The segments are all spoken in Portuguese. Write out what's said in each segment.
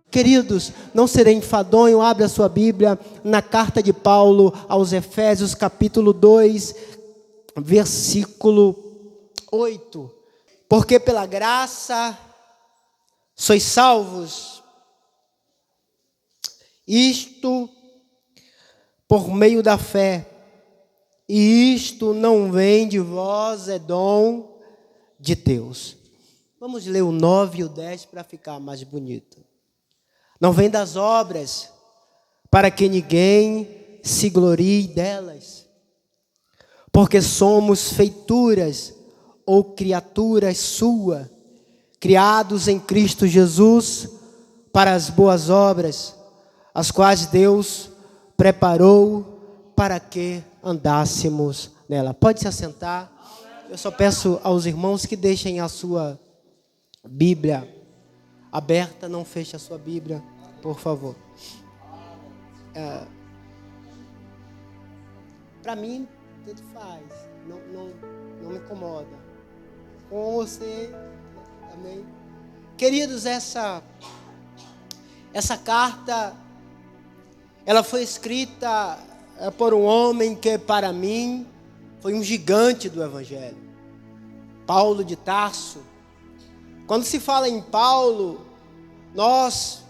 Queridos, não serei enfadonho, abre a sua Bíblia na carta de Paulo aos Efésios, capítulo 2, versículo 8. Porque pela graça sois salvos, isto por meio da fé, e isto não vem de vós, é dom de Deus. Vamos ler o 9 e o 10 para ficar mais bonito. Não vem das obras, para que ninguém se glorie delas. Porque somos feituras ou criaturas suas, criados em Cristo Jesus para as boas obras, as quais Deus preparou para que andássemos nela. Pode se assentar. Eu só peço aos irmãos que deixem a sua Bíblia aberta, não feche a sua Bíblia, por favor. Para mim, tanto faz, não me incomoda. Com você, amém? Queridos, essa carta, ela foi escrita por um homem que, para mim, foi um gigante do Evangelho, Paulo de Tarso. Quando se fala em Paulo, nós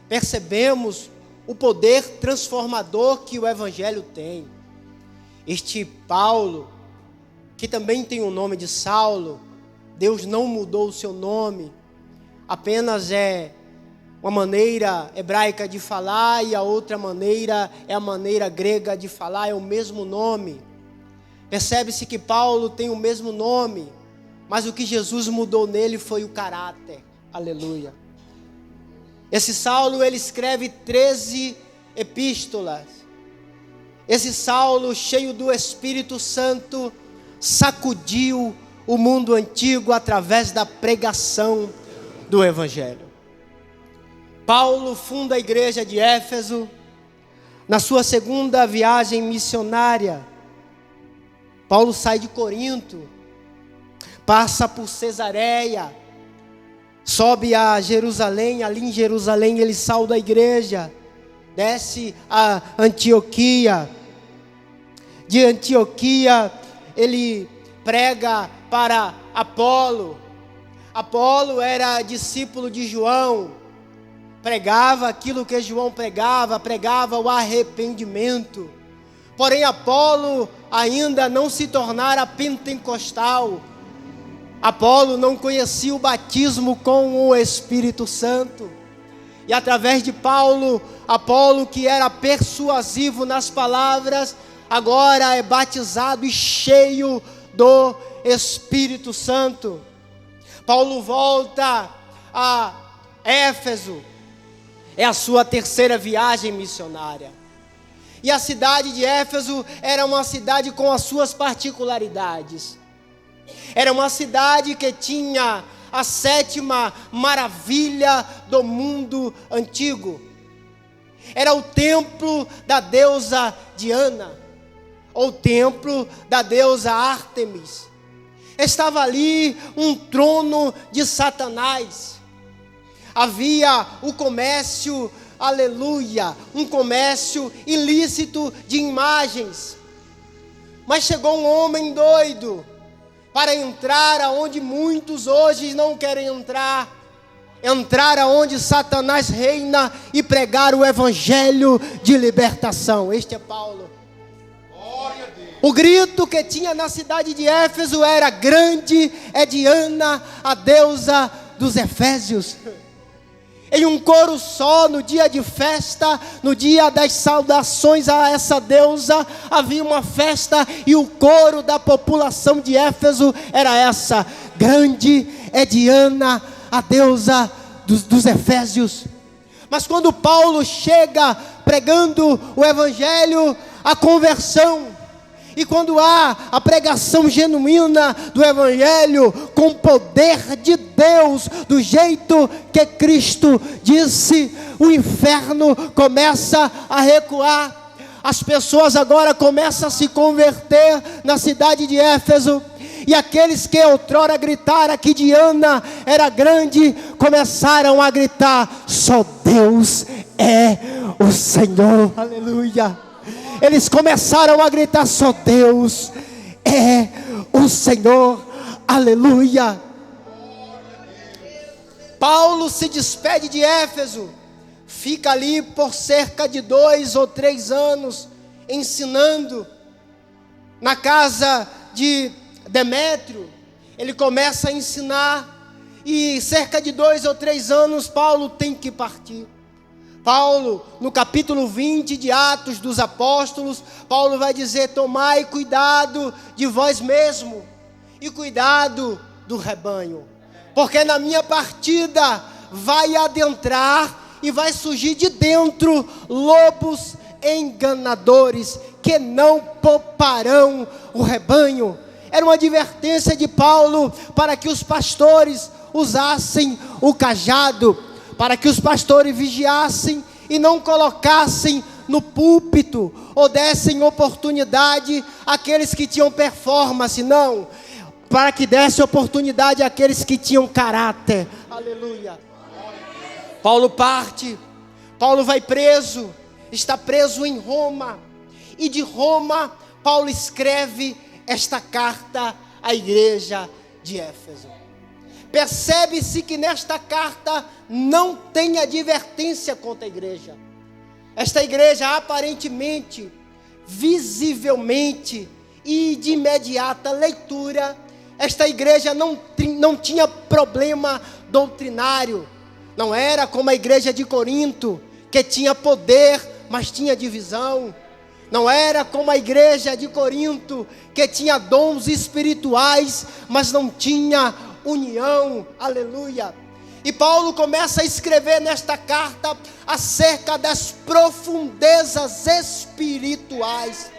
percebemos o poder transformador que o Evangelho tem. Este Paulo, que também tem o nome de Saulo, Deus não mudou o seu nome, apenas é uma maneira hebraica de falar e a outra maneira é a maneira grega de falar, é o mesmo nome. Percebe-se que Paulo tem o mesmo nome, mas o que Jesus mudou nele foi o caráter. Aleluia. Esse Saulo, ele escreve 13 epístolas. Esse Saulo, cheio do Espírito Santo, sacudiu o mundo antigo através da pregação do Evangelho. Paulo funda a igreja de Éfeso. Na sua segunda viagem missionária, Paulo sai de Corinto, passa por Cesareia, sobe a Jerusalém. Ali em Jerusalém ele sauda a igreja, desce a Antioquia. De Antioquia ele prega para Apolo. Apolo era discípulo de João, pregava aquilo que João pregava o arrependimento. Porém Apolo ainda não se tornara pentecostal. Apolo não conhecia o batismo com o Espírito Santo. E através de Paulo, Apolo, que era persuasivo nas palavras, agora é batizado e cheio do Espírito Santo. Paulo volta a Éfeso. É a sua terceira viagem missionária. E a cidade de Éfeso era uma cidade com as suas particularidades. Era uma cidade que tinha a 7ª maravilha do mundo antigo. Era o templo da deusa Diana, ou templo da deusa Ártemis. Estava ali um trono de Satanás. Havia o comércio, aleluia, um comércio ilícito de imagens. Mas chegou um homem doido para entrar aonde muitos hoje não querem entrar aonde Satanás reina e pregar o evangelho de libertação. Este é Paulo. O grito que tinha na cidade de Éfeso era: grande é Diana, a deusa dos Efésios. Em um coro só, no dia de festa, no dia das saudações a essa deusa, havia uma festa e o coro da população de Éfeso era essa: grande é Diana, a deusa dos Efésios. Mas quando Paulo chega pregando o evangelho, a conversão, e quando há a pregação genuína do evangelho, com poder de Deus, do jeito que Cristo disse, o inferno começa a recuar. As pessoas agora começam a se converter na cidade de Éfeso. E aqueles que outrora gritaram que Diana era grande, começaram a gritar: só Deus é o Senhor. Aleluia. Eles começaram a gritar: só Deus é o Senhor. Aleluia. Paulo se despede de Éfeso, fica ali por cerca de 2 ou 3 anos, ensinando na casa de Demétrio. Ele começa a ensinar, e cerca de 2 ou 3 anos Paulo tem que partir. Paulo, no capítulo 20 de Atos dos Apóstolos, Paulo vai dizer: tomai cuidado de vós mesmo, e cuidado do rebanho, porque na minha partida vai adentrar e vai surgir de dentro lobos enganadores, que não pouparão o rebanho. Era uma advertência de Paulo para que os pastores usassem o cajado, para que os pastores vigiassem e não colocassem no púlpito ou dessem oportunidade àqueles que tinham performance, não, para que desse oportunidade àqueles que tinham caráter. Aleluia. Paulo parte, Paulo vai preso, está preso em Roma, e de Roma Paulo escreve esta carta à igreja de Éfeso. Percebe-se que nesta carta não tem advertência contra a igreja. Esta igreja aparentemente, visivelmente e de imediata leitura, esta igreja não tinha problema doutrinário. Não era como a igreja de Corinto, que tinha poder, mas tinha divisão. Não era como a igreja de Corinto, que tinha dons espirituais, mas não tinha união. Aleluia. E Paulo começa a escrever nesta carta acerca das profundezas espirituais.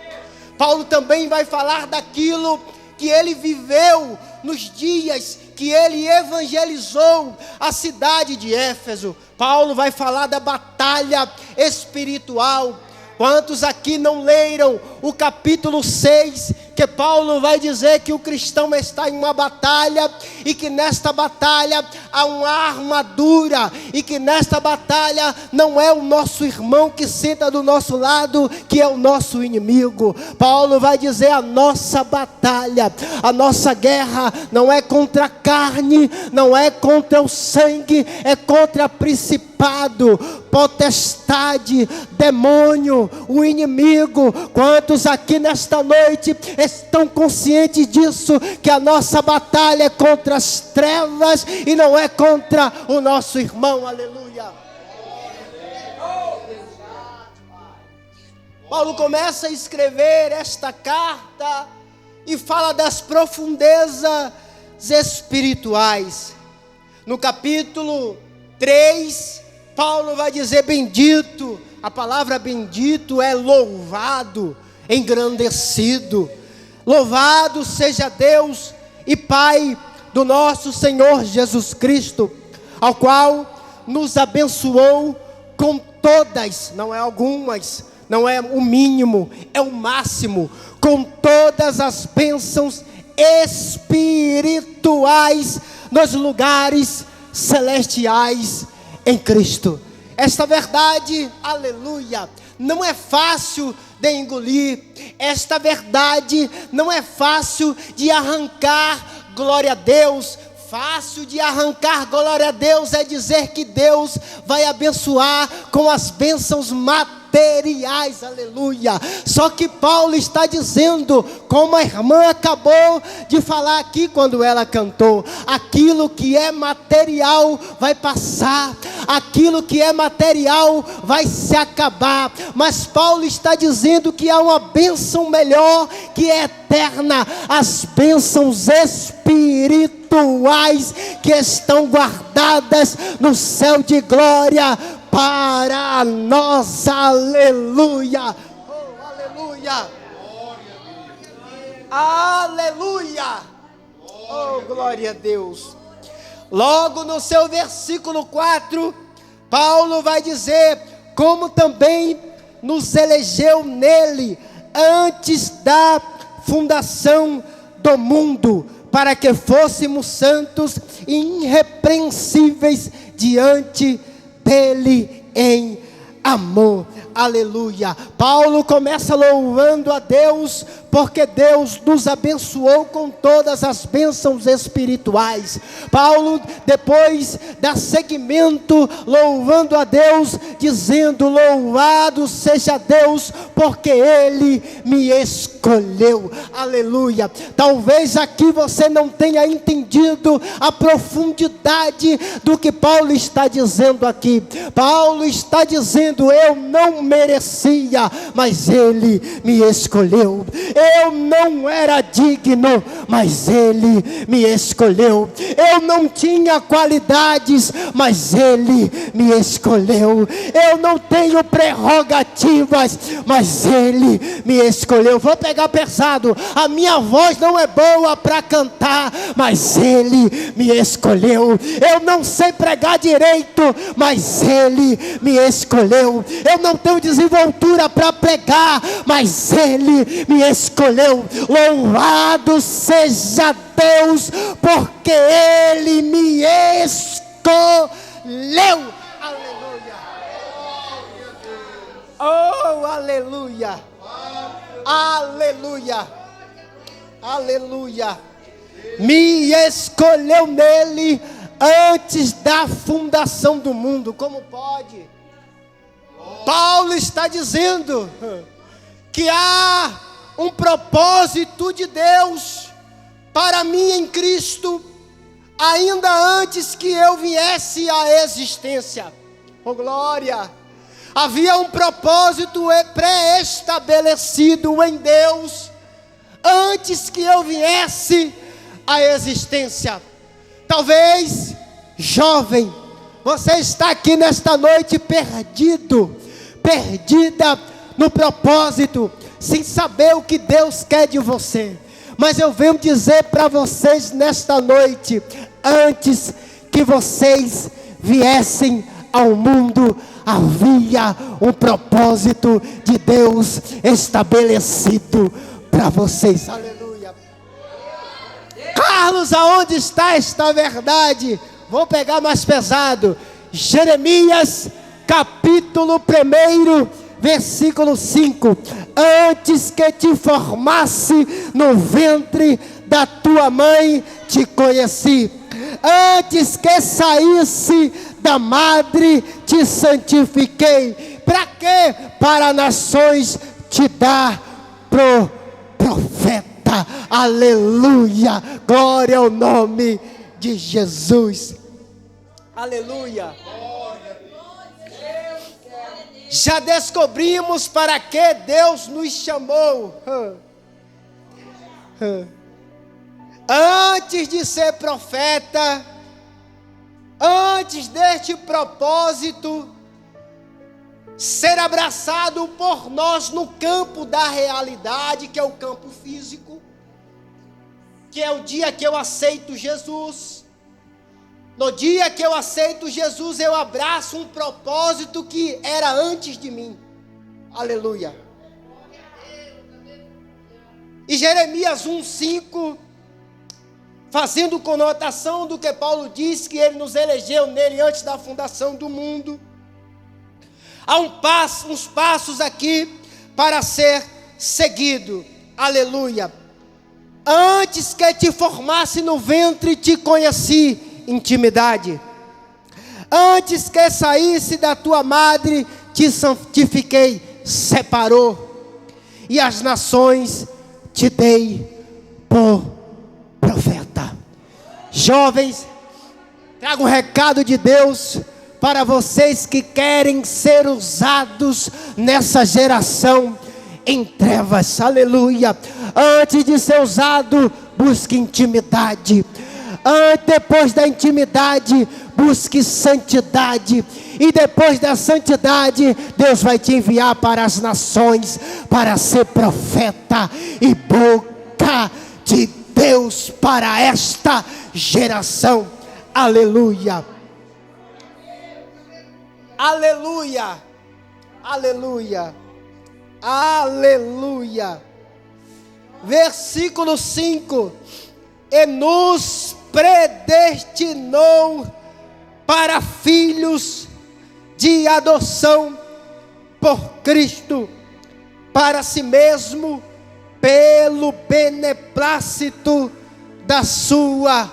Paulo também vai falar daquilo que ele viveu nos dias que ele evangelizou a cidade de Éfeso. Paulo vai falar da batalha espiritual. Quantos aqui não leram o capítulo 6, que Paulo vai dizer que o cristão está em uma batalha, e que nesta batalha há uma armadura, e que nesta batalha não é o nosso irmão que senta do nosso lado que é o nosso inimigo. Paulo vai dizer: a nossa batalha, a nossa guerra não é contra a carne, não é contra o sangue, é contra principado, potestade, demônio, o inimigo. Quantos aqui nesta noite estão conscientes disso, que a nossa batalha é contra as trevas e não é contra o nosso irmão? Aleluia. Paulo começa a escrever esta carta e fala das profundezas espirituais. No capítulo 3, Paulo vai dizer bendito. A palavra bendito é louvado, engrandecido. Louvado seja Deus e Pai do nosso Senhor Jesus Cristo, ao qual nos abençoou com todas, não é algumas, não é o mínimo, é o máximo, com todas as bênçãos espirituais nos lugares celestiais em Cristo. Esta verdade, aleluia, não é fácil de engolir. Esta verdade não é fácil de arrancar. Glória a Deus. Fácil de arrancar glória a Deus é dizer que Deus vai abençoar com as bênçãos materiais, aleluia. Só que Paulo está dizendo, como a irmã acabou de falar aqui quando ela cantou, aquilo que é material vai passar, aquilo que é material vai se acabar, mas Paulo está dizendo que há uma bênção melhor, que é eterna, as bênçãos espirituais que estão guardadas no céu de glória para nós, aleluia, oh, aleluia, aleluia, oh, glória a Deus. Logo no seu versículo 4, Paulo vai dizer, como também nos elegeu nele, antes da fundação do mundo, para que fôssemos santos e irrepreensíveis diante dele em amor. Aleluia. Paulo começa louvando a Deus, porque Deus nos abençoou com todas as bênçãos espirituais. Paulo depois dá seguimento louvando a Deus, dizendo: louvado seja Deus, porque Ele me escolheu. Aleluia. Talvez aqui você não tenha entendido a profundidade do que Paulo está dizendo aqui. Paulo está dizendo: eu não merecia, mas Ele me escolheu. Eu não era digno, mas Ele me escolheu. Eu não tinha qualidades, mas Ele me escolheu. Eu não tenho prerrogativas, mas Ele me escolheu. Vou pegar pesado. A minha voz não é boa para cantar, mas Ele me escolheu. Eu não sei pregar direito, mas Ele me escolheu. Eu não tenho desenvoltura para pregar, mas Ele me escolheu. Louvado seja Deus, porque Ele me escolheu. Aleluia. Oh, aleluia. Aleluia. Aleluia. Me escolheu nele antes da fundação do mundo. Como pode? Paulo está dizendo que há um propósito de Deus para mim em Cristo, ainda antes que eu viesse à existência. Oh glória! Havia um propósito pré-estabelecido em Deus, antes que eu viesse à existência. Talvez, jovem, você está aqui nesta noite perdida no propósito, sem saber o que Deus quer de você. Mas eu venho dizer para vocês nesta noite: antes que vocês viessem ao mundo, havia um propósito de Deus estabelecido para vocês. Aleluia. Carlos, aonde está esta verdade? Vou pegar mais pesado. Jeremias capítulo 1, versículo 5: antes que te formasse no ventre da tua mãe, te conheci. Antes que saísse da madre, te santifiquei. Para quê? Para nações te dar profeta. Aleluia. Glória ao nome de Jesus. Aleluia. Já descobrimos para que Deus nos chamou. Antes de ser profeta, antes deste propósito ser abraçado por nós no campo da realidade, que é o campo físico, que é o dia que eu aceito Jesus. No dia que eu aceito Jesus, eu abraço um propósito que era antes de mim. Aleluia. E Jeremias 1:5, fazendo conotação do que Paulo diz, que ele nos elegeu nele antes da fundação do mundo. Há uns passos aqui para ser seguido. Aleluia. Antes que te formasse no ventre, te conheci. Intimidade. Antes que saísse da tua madre, te santifiquei. Separou. E as nações te dei por profeta. Jovens, trago um recado de Deus para vocês que querem ser usados nessa geração em trevas. Aleluia. Antes de ser usado, busque intimidade. Depois da intimidade, busque santidade. E depois da santidade, Deus vai te enviar para as nações, para ser profeta e boca de Deus para esta geração. Aleluia. Aleluia. Aleluia. Aleluia. Versículo 5. e nos predestinou para filhos de adoção por Cristo, para si mesmo, pelo beneplácito da sua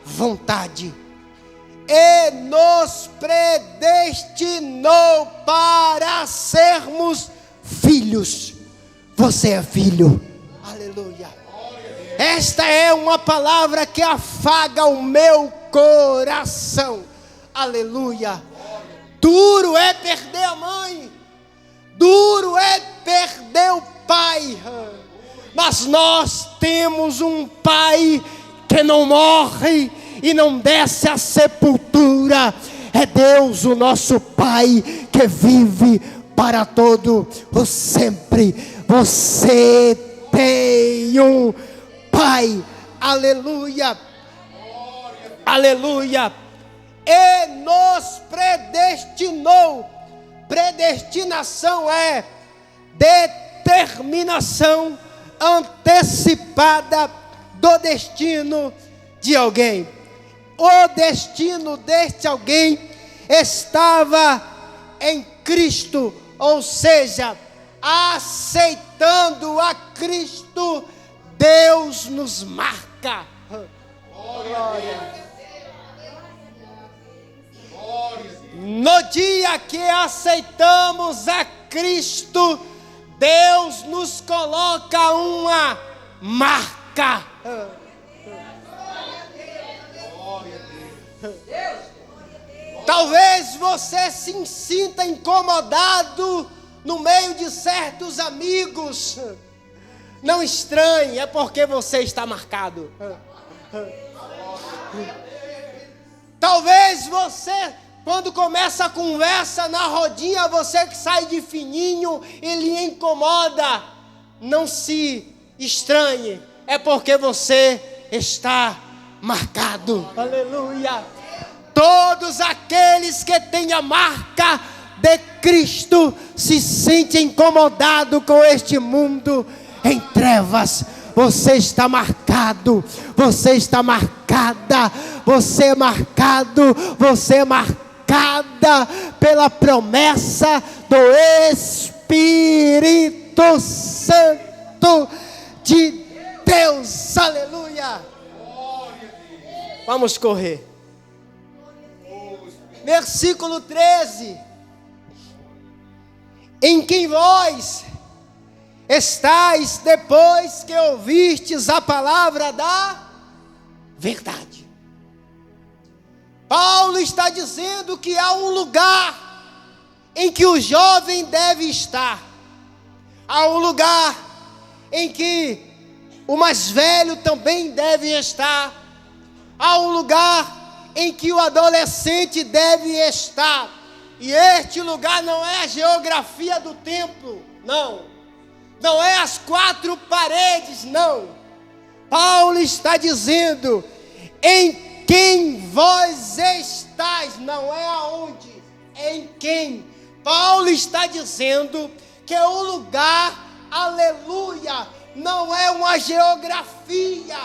vontade. E nos predestinou para sermos filhos. Você é filho. Aleluia. Esta é uma palavra que afaga o meu coração. Aleluia. Duro é perder a mãe. Duro é perder o pai. Mas nós temos um pai que não morre e não desce à sepultura. É Deus, o nosso Pai, que vive para todo o sempre. Você tem um Pai. Aleluia. Aleluia. E nos predestinou. Predestinação é determinação antecipada do destino de alguém. O destino deste alguém estava em Cristo, ou seja, aceitando a Cristo, Deus nos marca. Glória. No dia que aceitamos a Cristo, Deus nos coloca uma marca. Talvez você se sinta incomodado no meio de certos amigos. Não estranhe, é porque você está marcado. Talvez você, quando começa a conversa na rodinha, você que sai de fininho e lhe incomoda, não se estranhe, é porque você está marcado. Aleluia. Todos aqueles que têm a marca de Cristo se sentem incomodados com este mundo em trevas. Você está marcado, você está marcada, você é marcado, você é marcada pela promessa do Espírito Santo de Deus. Aleluia. Vamos correr. Versículo 13. Em quem vós estáis depois que ouvistes a palavra da verdade. Paulo está dizendo que há um lugar em que o jovem deve estar. Há um lugar em que o mais velho também deve estar. Há um lugar em que o adolescente deve estar. E este lugar não é a geografia do templo, não. Não é as quatro paredes, não. Paulo está dizendo, em quem vós estáis, não é aonde, é em quem. Paulo está dizendo que o lugar, aleluia, não é uma geografia.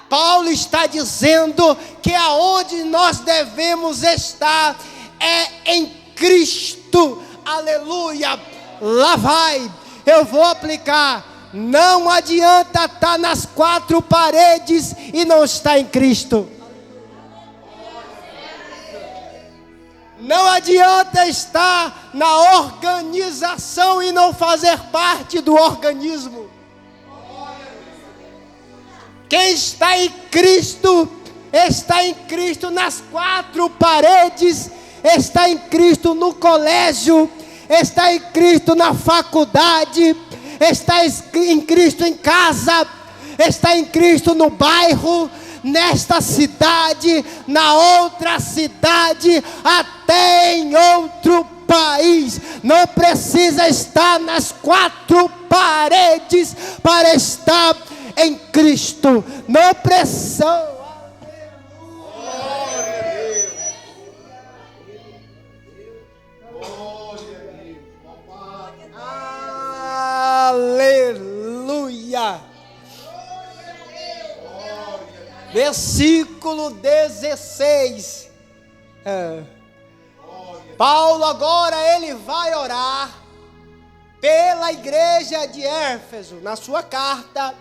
Paulo está dizendo que aonde nós devemos estar é em Cristo, aleluia. Lá vai, eu vou aplicar. Não adianta estar nas quatro paredes e não estar em Cristo. Não adianta estar na organização e não fazer parte do organismo. Quem está em Cristo nas quatro paredes, está em Cristo no colégio, está em Cristo na faculdade, está em Cristo em casa, está em Cristo no bairro, nesta cidade, na outra cidade, até em outro país. Não precisa estar nas quatro paredes para estar em Cristo. Não precisa. Aleluia. versículo 16. Paulo agora ele vai orar pela igreja de Éfeso. Na sua carta,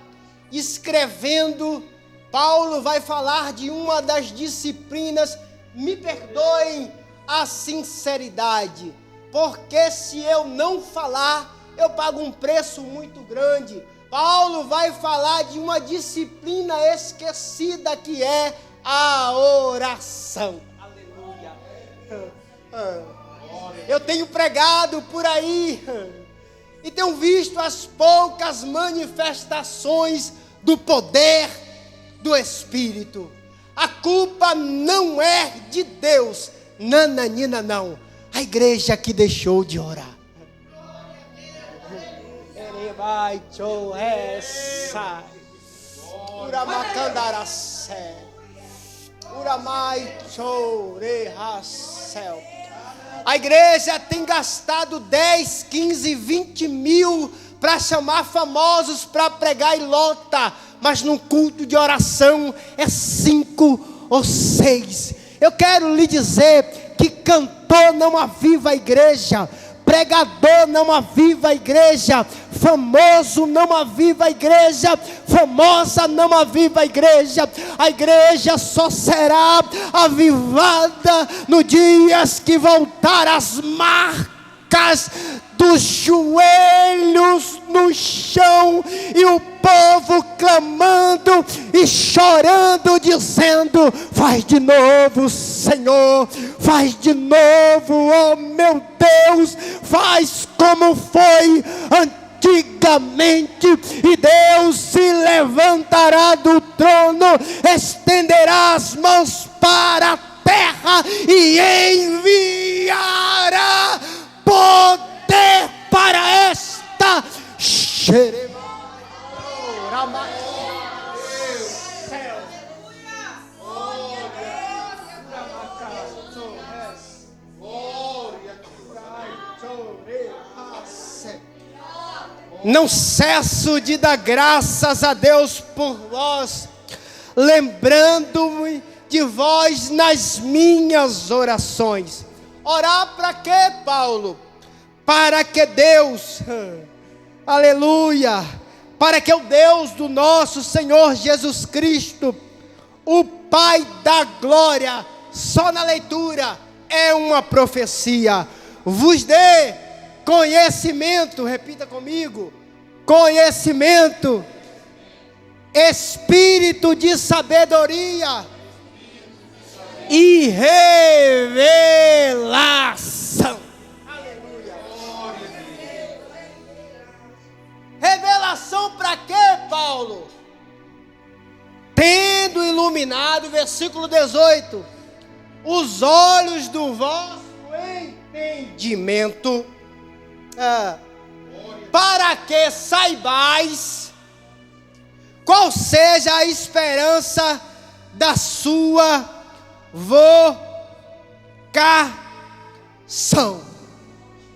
escrevendo, Paulo vai falar de uma das disciplinas. Me perdoem a sinceridade, porque se eu não falar, eu pago um preço muito grande. Paulo vai falar de uma disciplina esquecida, que é a oração. Aleluia. Eu tenho pregado por aí e tenho visto as poucas manifestações do poder do Espírito. A culpa não é de Deus, nananina não. A igreja que deixou de orar. A igreja tem gastado 10, 15, 20 mil para chamar famosos para pregar e lota, mas num culto de oração é 5 ou 6. Eu quero lhe dizer que cantor não aviva a igreja, pregador não aviva a igreja, famoso não aviva a igreja, famosa não aviva a igreja. A igreja só será avivada no dias que voltar as marcas dos joelhos no chão e o povo clamando e chorando, dizendo: faz de novo, Senhor, faz de novo, oh meu Deus, faz como foi antigamente. E Deus se levantará do trono, estenderá as mãos para a terra e enviará poder para esta Não cesso de dar graças a Deus por vós, lembrando-me de vós nas minhas orações. Orar para quê, Paulo? Para que Deus, aleluia, para que o Deus do nosso Senhor Jesus Cristo, o Pai da glória, só na leitura é uma profecia, vos dê conhecimento, repita comigo, conhecimento, espírito de sabedoria e revelação. Aleluia. Revelação para quê, Paulo? Tendo iluminado, versículo 18, os olhos do vosso entendimento, para que saibais qual seja a esperança da sua vocação.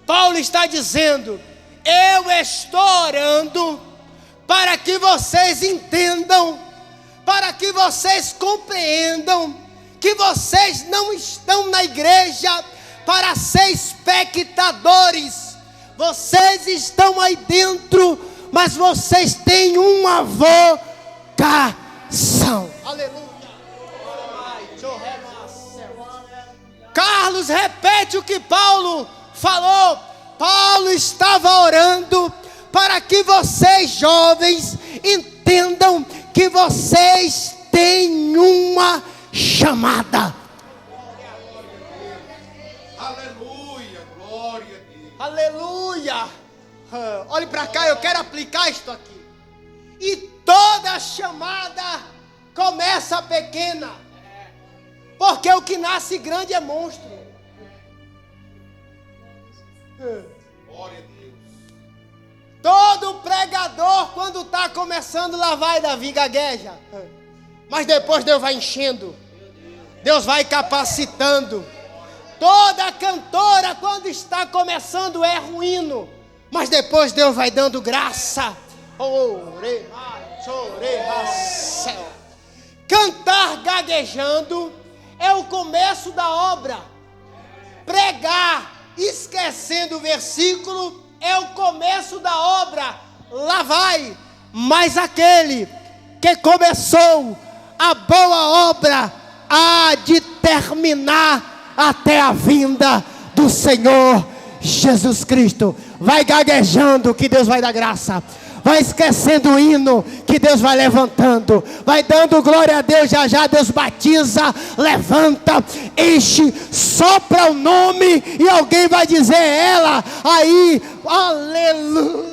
Paulo está dizendo: eu estou orando para que vocês entendam, para que vocês compreendam que vocês não estão na igreja para ser espectadores. Vocês estão aí dentro, mas vocês têm uma vocação. Aleluia. Carlos, repete o que Paulo falou. Paulo estava orando para que vocês jovens entendam que vocês têm uma chamada. Aleluia. Olhe para cá, eu quero aplicar isto aqui. E toda chamada começa pequena, porque o que nasce grande é monstro. Glória a Deus. Todo pregador, quando está começando, lá vai Davi, gagueja. Mas depois Deus vai enchendo, Deus vai capacitando. Toda cantora, quando está começando, é ruíno, mas depois Deus vai dando graça. Cantar gaguejando é o começo da obra. Pregar esquecendo o versículo é o começo da obra. Lá vai. Mas aquele que começou a boa obra há de terminar até a vinda do Senhor Jesus Cristo. Vai gaguejando que Deus vai dar graça. Vai esquecendo o hino que Deus vai levantando. Vai dando glória a Deus, já já Deus batiza, levanta, enche, sopra o nome e alguém vai dizer ela aí, aleluia.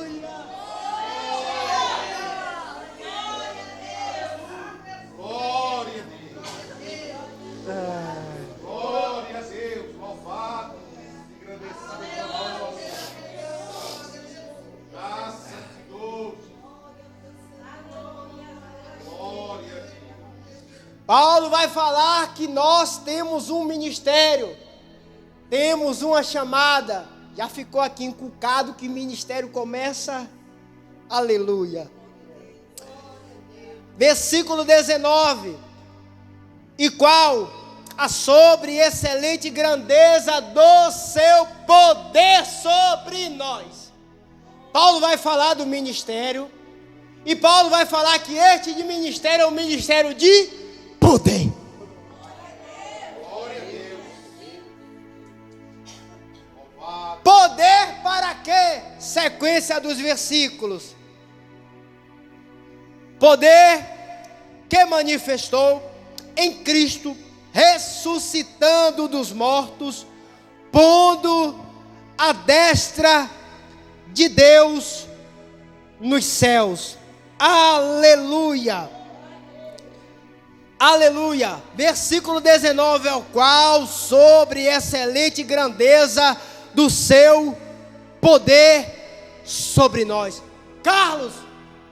Paulo vai falar que nós temos um ministério, temos uma chamada. Já ficou aqui inculcado que o ministério começa, aleluia. Versículo 19. E qual a sobre excelente grandeza do seu poder sobre nós. Paulo vai falar do ministério, e Paulo vai falar que este de ministério é um ministério de poder. Poder para quê? Sequência dos versículos. Poder que manifestou em Cristo, ressuscitando dos mortos, pondo a destra de Deus nos céus. Aleluia. Aleluia, versículo 19, ao qual sobre excelente grandeza do seu poder sobre nós. Carlos,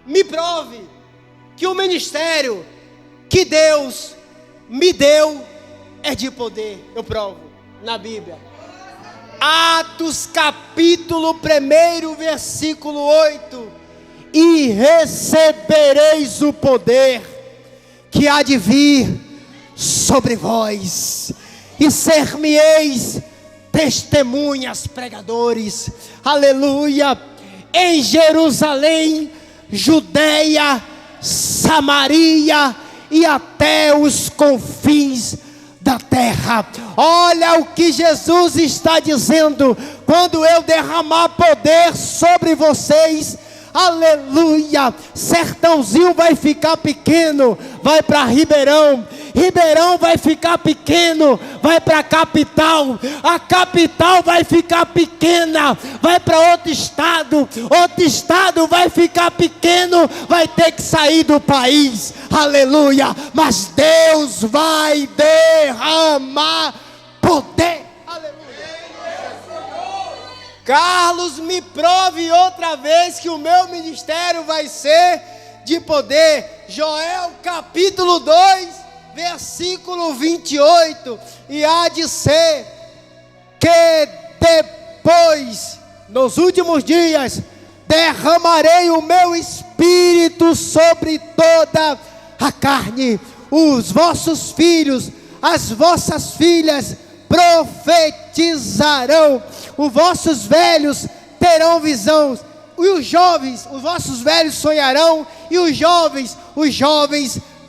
me prove que o ministério que Deus me deu é de poder. Eu provo na Bíblia. Atos capítulo 1, versículo 8. E recebereis o poder que há de vir sobre vós, e ser-me-eis testemunhas, pregadores, aleluia, em Jerusalém, Judeia, Samaria e até os confins da terra. Olha o que Jesus está dizendo: quando eu derramar poder sobre vocês, aleluia, Sertãozinho vai ficar pequeno, vai para Ribeirão, Ribeirão vai ficar pequeno, vai para a capital vai ficar pequena, vai para outro estado vai ficar pequeno, vai ter que sair do país, aleluia, mas Deus vai derramar poder. Carlos, me prove outra vez que o meu ministério vai ser de poder. Joel capítulo 2, versículo 28. E há de ser que depois, nos últimos dias, derramarei o meu espírito sobre toda a carne. Os vossos filhos, as vossas filhas profetizarão, os vossos velhos terão visões, e os jovens, os vossos velhos sonharão, e os jovens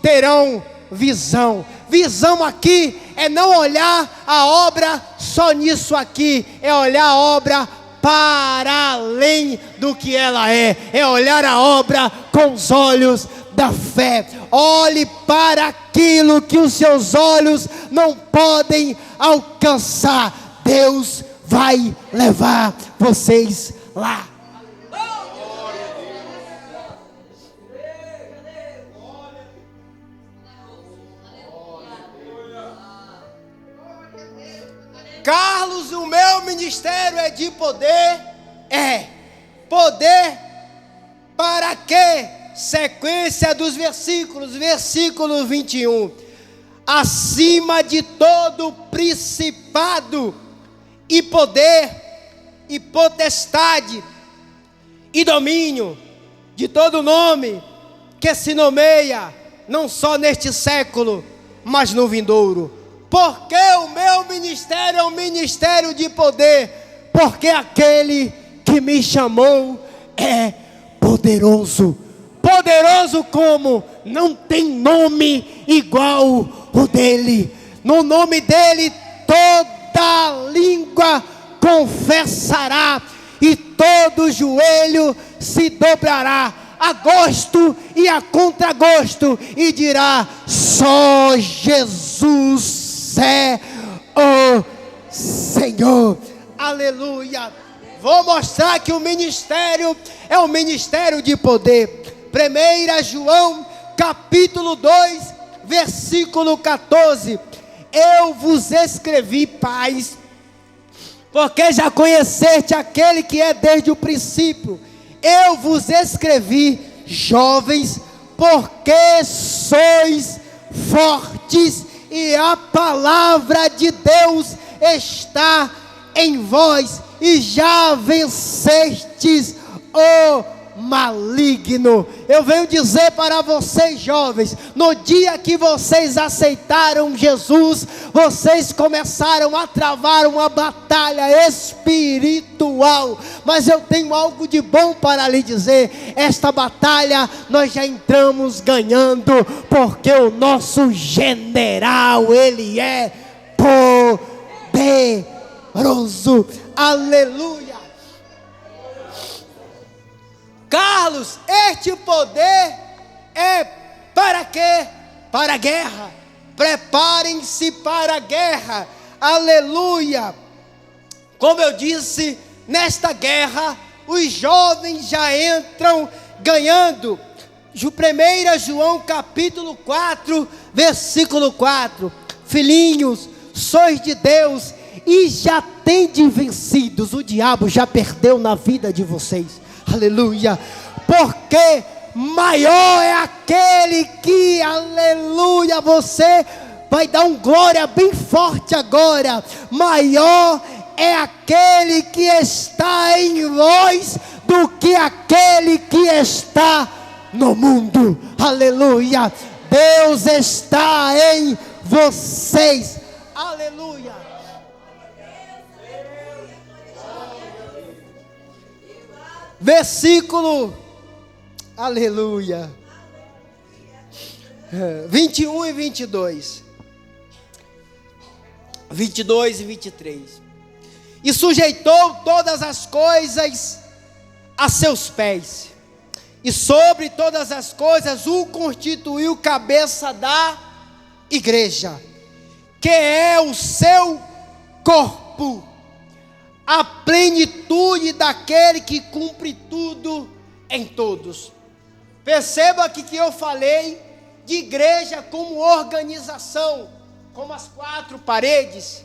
terão visão. Visão aqui é não olhar a obra só nisso aqui, é olhar a obra para além do que ela é olhar a obra com os olhos da fé. Olhe para aquilo que os seus olhos não podem alcançar. Deus vai levar vocês lá. Carlos, o meu ministério é de poder. Poder para quê? Sequência dos versículos, versículo 21. Acima de todo principado e poder e potestade e domínio, de todo nome que se nomeia, não só neste século, mas no vindouro. Porque o meu ministério é um ministério de poder, porque aquele que me chamou é poderoso. Poderoso como? Não tem nome igual o dele. No nome dele toda língua confessará e todo joelho se dobrará a gosto e a contragosto e dirá: só Jesus é o Senhor. Aleluia. Vou mostrar que o ministério é um ministério de poder. 1 João capítulo 2 versículo 14: eu vos escrevi, pais, porque já conheceste aquele que é desde o princípio. Eu vos escrevi, jovens, porque sois fortes e a palavra de Deus está em vós e já vencestes o maligno. Eu venho dizer para vocês, jovens, no dia que vocês aceitaram Jesus, vocês começaram a travar uma batalha espiritual, mas eu tenho algo de bom para lhe dizer: esta batalha nós já entramos ganhando, porque o nosso general, ele é poderoso. Aleluia. Carlos, este poder é para quê? Para a guerra. Preparem-se para a guerra. Aleluia. Como eu disse, nesta guerra os jovens já entram ganhando. 1 João capítulo 4 versículo 4: filhinhos, sois de Deus e já tendes vencidos. O diabo já perdeu na vida de vocês. Aleluia. Porque maior é aquele que, aleluia, você vai dar um glória bem forte agora. Maior é aquele que está em vós do que aquele que está no mundo. Aleluia. Deus está em vocês. Aleluia. Versículo, aleluia, 21 e 22, 22 e 23. E sujeitou todas as coisas a seus pés, e sobre todas as coisas o constituiu cabeça da igreja, que é o seu corpo, a plenitude daquele que cumpre tudo em todos. Perceba aqui que eu falei de igreja como organização, como as quatro paredes.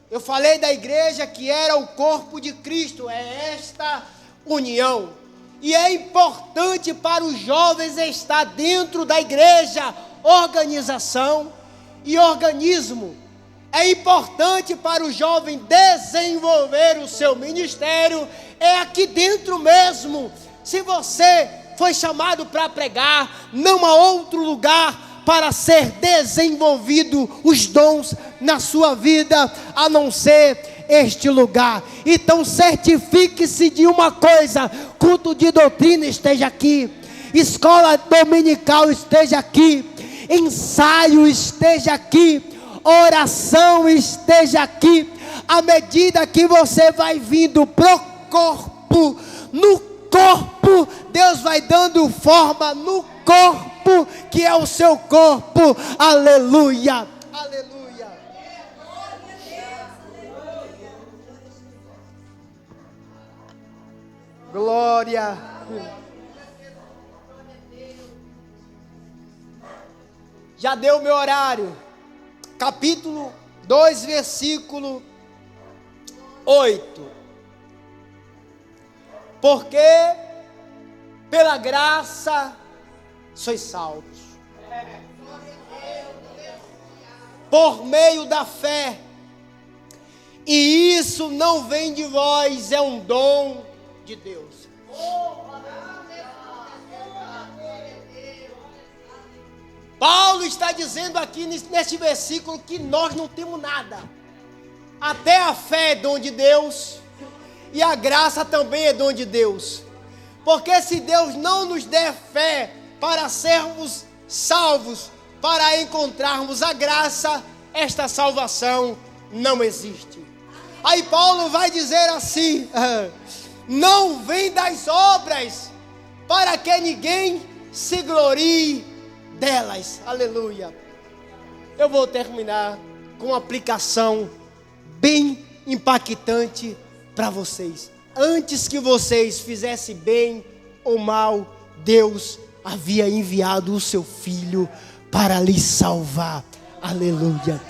Eu falei da igreja que era o corpo de Cristo, é esta união. E é importante para os jovens estar dentro da igreja, organização e organismo. É importante para o jovem desenvolver o seu ministério, é aqui dentro mesmo. Se você foi chamado para pregar, não há outro lugar para ser desenvolvido os dons na sua vida, a não ser este lugar. Então certifique-se de uma coisa: culto de doutrina esteja aqui, escola dominical esteja aqui, ensaio esteja aqui, oração esteja aqui. À medida que você vai vindo pro corpo, no corpo Deus vai dando forma no corpo que é o seu corpo. Aleluia, aleluia. Glória. Já deu o meu horário. Capítulo 2, versículo 8. Porque pela graça sois salvos, por meio da fé, e isso não vem de vós, é um dom de Deus. Paulo está dizendo aqui neste versículo que nós não temos nada. Até a fé é dom de Deus e a graça também é dom de Deus. Porque se Deus não nos der fé para sermos salvos, para encontrarmos a graça, esta salvação não existe. Aí Paulo vai dizer assim: não vem das obras, para que ninguém se glorie delas. Aleluia. Eu vou terminar com uma aplicação bem impactante para vocês. Antes que vocês fizessem bem ou mal, Deus havia enviado o seu Filho para lhes salvar. Aleluia.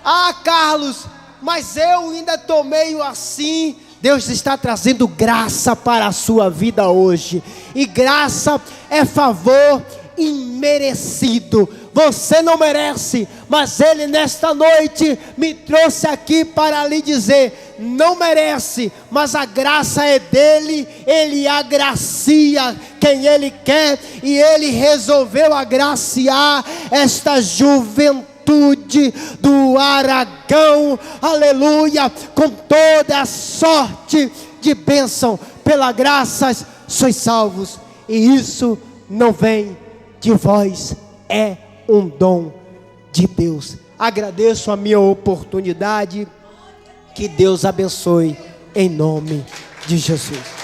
Ah, Carlos, mas eu ainda estou meio assim. Deus está trazendo graça para a sua vida hoje. E graça é favor imerecido. Você não merece, mas Ele nesta noite me trouxe aqui para lhe dizer: não merece, mas a graça é dele. Ele agracia quem Ele quer, e Ele resolveu agraciar esta juventude do Aragão, aleluia, com toda a sorte de bênção. Pela graça sois salvos, e isso não vem de vós, é um dom de Deus. Agradeço a minha oportunidade. Que Deus abençoe em nome de Jesus.